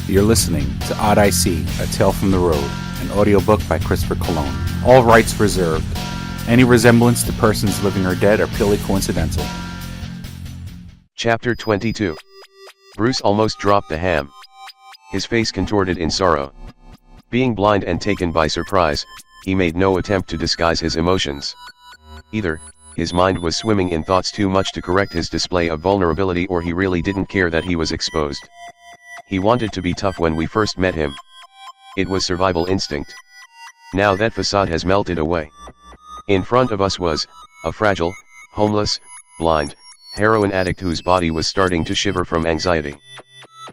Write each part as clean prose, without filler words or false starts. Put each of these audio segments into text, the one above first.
You're listening to Odyssey, A Tale from the Road, an audiobook by Christopher Cologne. All rights reserved. Any resemblance to persons living or dead are purely coincidental. Chapter 22. Bruce almost dropped the ham. His face contorted in sorrow. Being blind and taken by surprise, he made no attempt to disguise his emotions. Either, his mind was swimming in thoughts too much to correct his display of vulnerability, or he really didn't care that he was exposed. He wanted to be tough when we first met him. It was survival instinct. Now that facade has melted away. In front of us was a fragile, homeless, blind, heroin addict whose body was starting to shiver from anxiety.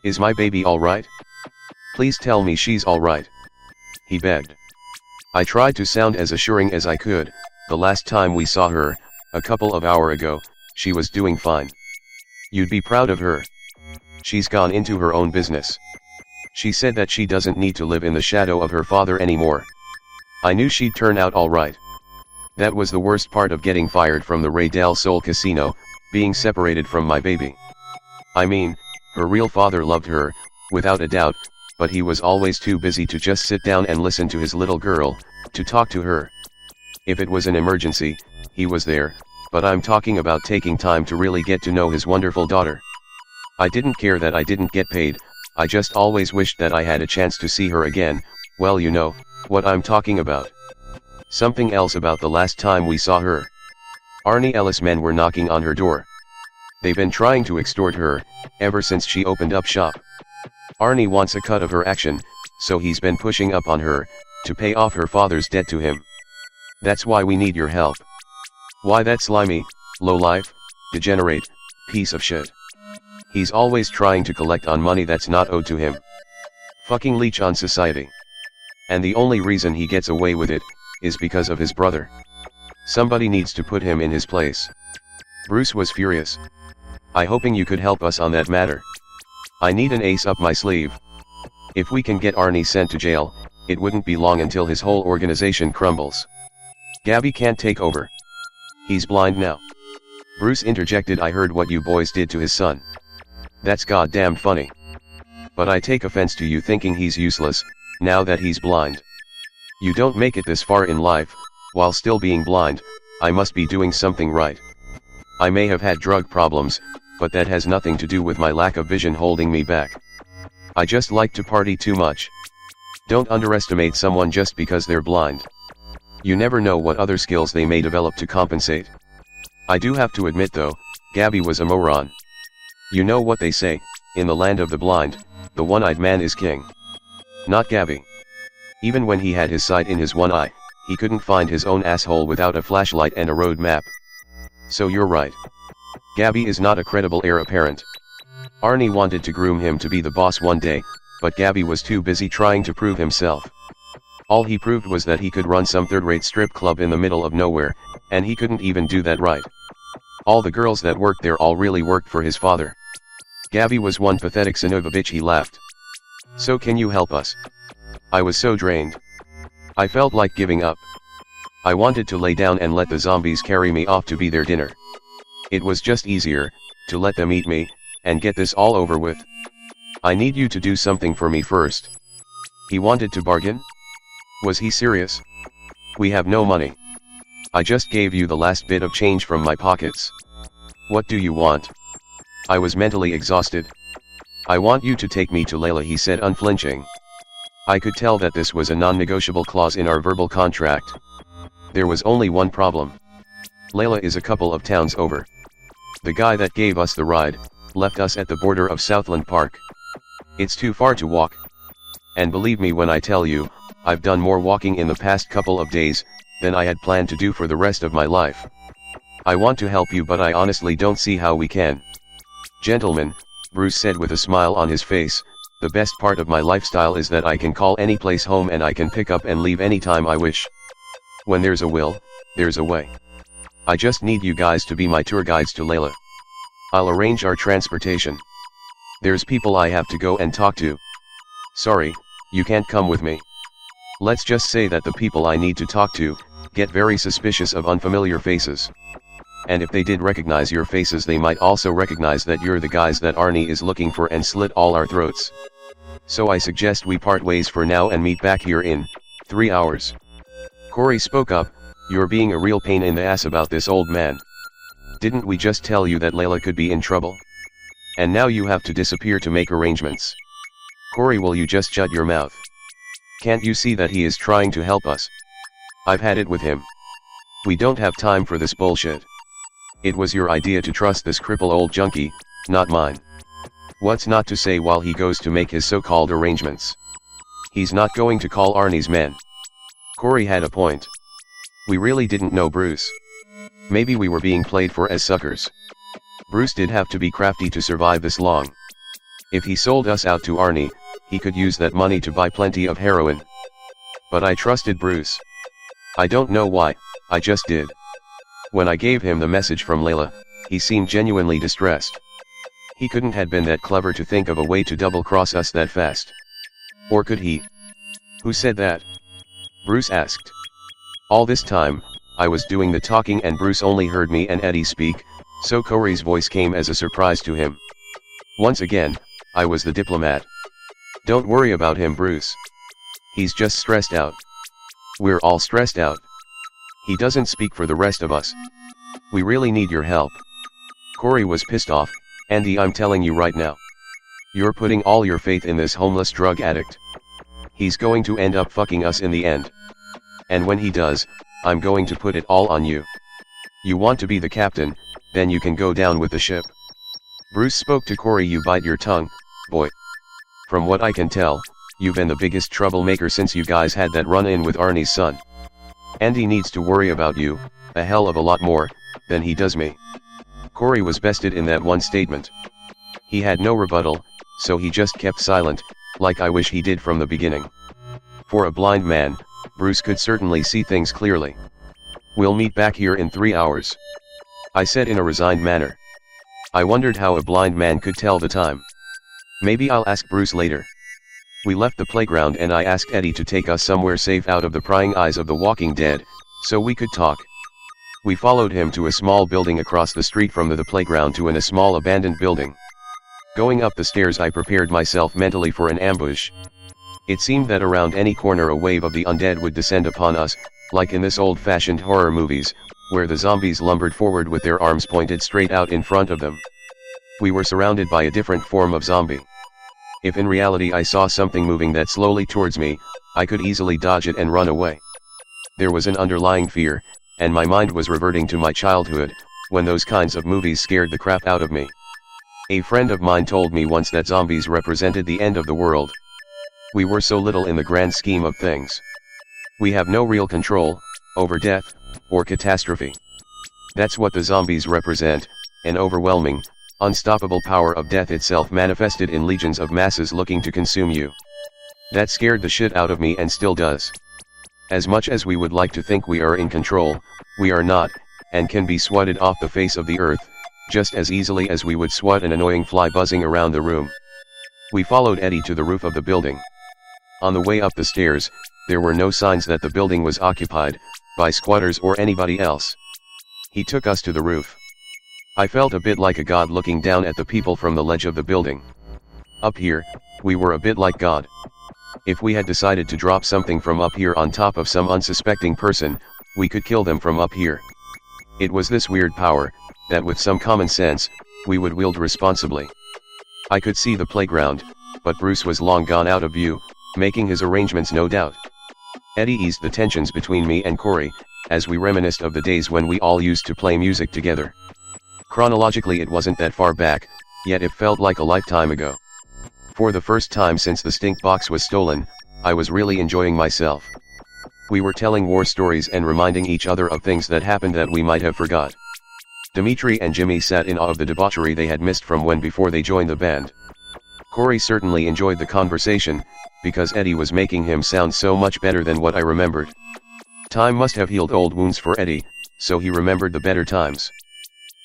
"Is my baby all right? Please tell me she's all right," he begged. I tried to sound as assuring as I could. "The last time we saw her, a couple of hours ago, she was doing fine. You'd be proud of her. She's gone into her own business. She said that she doesn't need to live in the shadow of her father anymore. I knew she'd turn out all right. That was the worst part of getting fired from the Rey del Sol casino, being separated from my baby. I mean, her real father loved her, without a doubt, but he was always too busy to just sit down and listen to his little girl, to talk to her. If it was an emergency, he was there, but I'm talking about taking time to really get to know his wonderful daughter. I didn't care that I didn't get paid, I just always wished that I had a chance to see her again. Well, you know what I'm talking about." Something else about the last time we saw her. Arnie Ellis men were knocking on her door. They've been trying to extort her, ever since she opened up shop. Arnie wants a cut of her action, so he's been pushing up on her, to pay off her father's debt to him. That's why we need your help. Why, that slimy, lowlife, degenerate, piece of shit. He's always trying to collect on money that's not owed to him. Fucking leech on society. And the only reason he gets away with it, is because of his brother. Somebody needs to put him in his place. Bruce was furious. "I hoping you could help us on that matter. I need an ace up my sleeve. If we can get Arnie sent to jail, it wouldn't be long until his whole organization crumbles. Gabby can't take over. He's blind now." Bruce interjected, "I heard what you boys did to his son. That's goddamn funny. But I take offense to you thinking he's useless, now that he's blind. You don't make it this far in life, while still being blind. I must be doing something right. I may have had drug problems, but that has nothing to do with my lack of vision holding me back. I just like to party too much. Don't underestimate someone just because they're blind. You never know what other skills they may develop to compensate." I do have to admit though, Gabby was a moron. You know what they say, in the land of the blind, the one-eyed man is king. Not Gabby. Even when he had his sight in his one eye, he couldn't find his own asshole without a flashlight and a road map. So you're right. Gabby is not a credible heir apparent. Arnie wanted to groom him to be the boss one day, but Gabby was too busy trying to prove himself. All he proved was that he could run some third-rate strip club in the middle of nowhere, and he couldn't even do that right. All the girls that worked there all really worked for his father. Gabby was one pathetic son of a bitch, he laughed. "So can you help us?" I was so drained. I felt like giving up. I wanted to lay down and let the zombies carry me off to be their dinner. It was just easier, to let them eat me, and get this all over with. "I need you to do something for me first." He wanted to bargain? Was he serious? "We have no money. I just gave you the last bit of change from my pockets. What do you want?" I was mentally exhausted. "I want you to take me to Layla," he said, unflinching. I could tell that this was a non-negotiable clause in our verbal contract. There was only one problem. Layla is a couple of towns over. The guy that gave us the ride, left us at the border of Southland Park. It's too far to walk. And believe me when I tell you, I've done more walking in the past couple of days, than I had planned to do for the rest of my life. I want to help you, but I honestly don't see how we can. "Gentlemen," Bruce said with a smile on his face, "the best part of my lifestyle is that I can call any place home and I can pick up and leave anytime I wish. When there's a will, there's a way. I just need you guys to be my tour guides to Layla. I'll arrange our transportation. There's people I have to go and talk to. Sorry, you can't come with me. Let's just say that the people I need to talk to, get very suspicious of unfamiliar faces. and if they did recognize your faces they might also recognize that you're the guys that Arnie is looking for and slit all our throats. So I suggest we part ways for now and meet back here in 3 hours. Corey spoke up, "You're being a real pain in the ass about this old man. Didn't we just tell you that Layla could be in trouble? And now you have to disappear to make arrangements. Corey, will you just shut your mouth? Can't you see that he is trying to help us? I've had it with him. We don't have time for this bullshit. It was your idea to trust this cripple old junkie, not mine. What's not to say while he goes to make his so-called arrangements? He's not going to call Arnie's men." Corey had a point. We really didn't know Bruce. Maybe we were being played for as suckers. Bruce did have to be crafty to survive this long. If he sold us out to Arnie, he could use that money to buy plenty of heroin. But I trusted Bruce. I don't know why, I just did. When I gave him the message from Layla, he seemed genuinely distressed. He couldn't have been that clever to think of a way to double-cross us that fast. Or could he? Who said that? Bruce asked. All this time, I was doing the talking and Bruce only heard me and Eddie speak, so Corey's voice came as a surprise to him. Once again, I was the diplomat. Don't worry about him, Bruce. He's just stressed out. We're all stressed out. He doesn't speak for the rest of us. We really need your help. Corey was pissed off. Andy, I'm telling you right now. You're putting all your faith in this homeless drug addict. He's going to end up fucking us in the end. And when he does, I'm going to put it all on you. You want to be the captain, then you can go down with the ship. Bruce spoke to Corey. You bite your tongue, boy. From what I can tell, you've been the biggest troublemaker since you guys had that run-in with Arnie's son. Andy needs to worry about you, a hell of a lot more, than he does me. Corey was bested in that one statement. He had no rebuttal, so he just kept silent, like I wish he did from the beginning. For a blind man, Bruce could certainly see things clearly. We'll meet back here in 3 hours. I said in a resigned manner. I wondered how a blind man could tell the time. Maybe I'll ask Bruce later. We left the playground and I asked Eddie to take us somewhere safe out of the prying eyes of the walking dead, so we could talk. We followed him to a small building across the street from the playground to a small abandoned building. Going up the stairs I prepared myself mentally for an ambush. It seemed that around any corner a wave of the undead would descend upon us, like in this old-fashioned horror movies, where the zombies lumbered forward with their arms pointed straight out in front of them. We were surrounded by a different form of zombie. If in reality I saw something moving that slowly towards me, I could easily dodge it and run away. There was an underlying fear, and my mind was reverting to my childhood, when those kinds of movies scared the crap out of me. A friend of mine told me once that zombies represented the end of the world. We were so little in the grand scheme of things. We have no real control over death or catastrophe. That's what the zombies represent, an overwhelming, unstoppable power of death itself manifested in legions of masses looking to consume you. That scared the shit out of me and still does. As much as we would like to think we are in control, we are not, and can be swatted off the face of the earth, just as easily as we would swat an annoying fly buzzing around the room. We followed Eddie to the roof of the building. On the way up the stairs, there were no signs that the building was occupied by squatters or anybody else. He took us to the roof. I felt a bit like a god looking down at the people from the ledge of the building. Up here, we were a bit like God. If we had decided to drop something from up here on top of some unsuspecting person, we could kill them from up here. It was this weird power, that with some common sense, we would wield responsibly. I could see the playground, but Bruce was long gone out of view, making his arrangements no doubt. Eddie eased the tensions between me and Corey, as we reminisced of the days when we all used to play music together. Chronologically it wasn't that far back, yet it felt like a lifetime ago. For the first time since the stink box was stolen, I was really enjoying myself. We were telling war stories and reminding each other of things that happened that we might have forgot. Dimitri and Jimmy sat in awe of the debauchery they had missed from when before they joined the band. Corey certainly enjoyed the conversation, because Eddie was making him sound so much better than what I remembered. Time must have healed old wounds for Eddie, so he remembered the better times.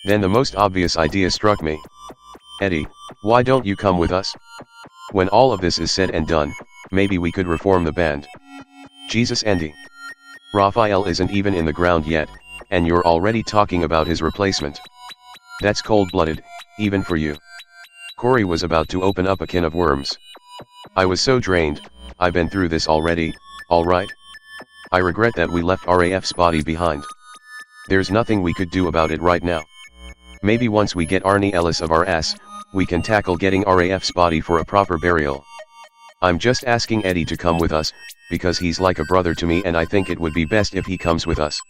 Then the most obvious idea struck me. Eddie, why don't you come with us? When all of this is said and done, maybe we could reform the band. Jesus, Andy. Raphael isn't even in the ground yet, and you're already talking about his replacement. That's cold-blooded, even for you. Corey was about to open up a can of worms. I was so drained. I've been through this already, alright? I regret that we left RAF's body behind. There's nothing we could do about it right now. Maybe once we get Arnie Ellis of our ass, we can tackle getting RAF's body for a proper burial. I'm just asking Eddie to come with us, because he's like a brother to me and I think it would be best if he comes with us.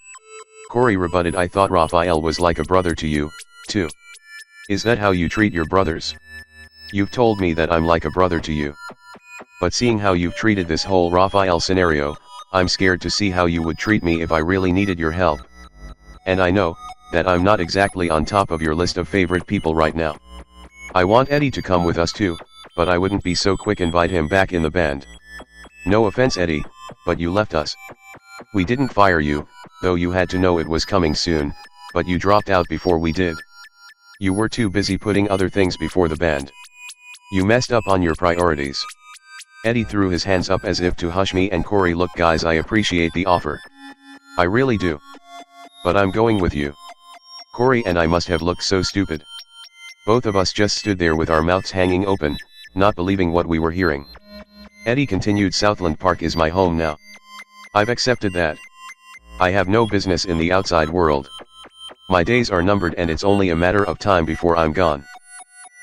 Corey rebutted, I thought Raphael was like a brother to you, too. Is that how you treat your brothers? You've told me that I'm like a brother to you. But seeing how you've treated this whole Raphael scenario, I'm scared to see how you would treat me if I really needed your help. And I know that I'm not exactly on top of your list of favorite people right now. I want Eddie to come with us too, but I wouldn't be so quick invite him back in the band. No offense Eddie, but you left us. We didn't fire you, though you had to know it was coming soon, but you dropped out before we did. You were too busy putting other things before the band. You messed up on your priorities. Eddie threw his hands up as if to hush me and Corey, look guys, I appreciate the offer. I really do. But I'm going with you. Corey and I must have looked so stupid. Both of us just stood there with our mouths hanging open, not believing what we were hearing. Eddie continued, Southland Park is my home now. I've accepted that. I have no business in the outside world. My days are numbered and it's only a matter of time before I'm gone.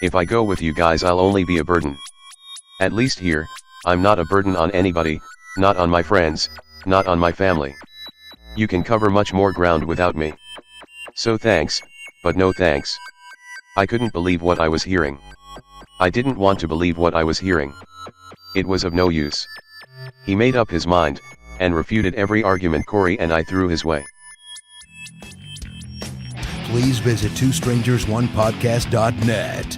If I go with you guys I'll only be a burden. At least here, I'm not a burden on anybody, not on my friends, not on my family. You can cover much more ground without me. So thanks, but no thanks. I couldn't believe what I was hearing. I didn't want to believe what I was hearing. It was of no use. He made up his mind, and refuted every argument Corey and I threw his way. Please visit twostrangersonePodcast.net.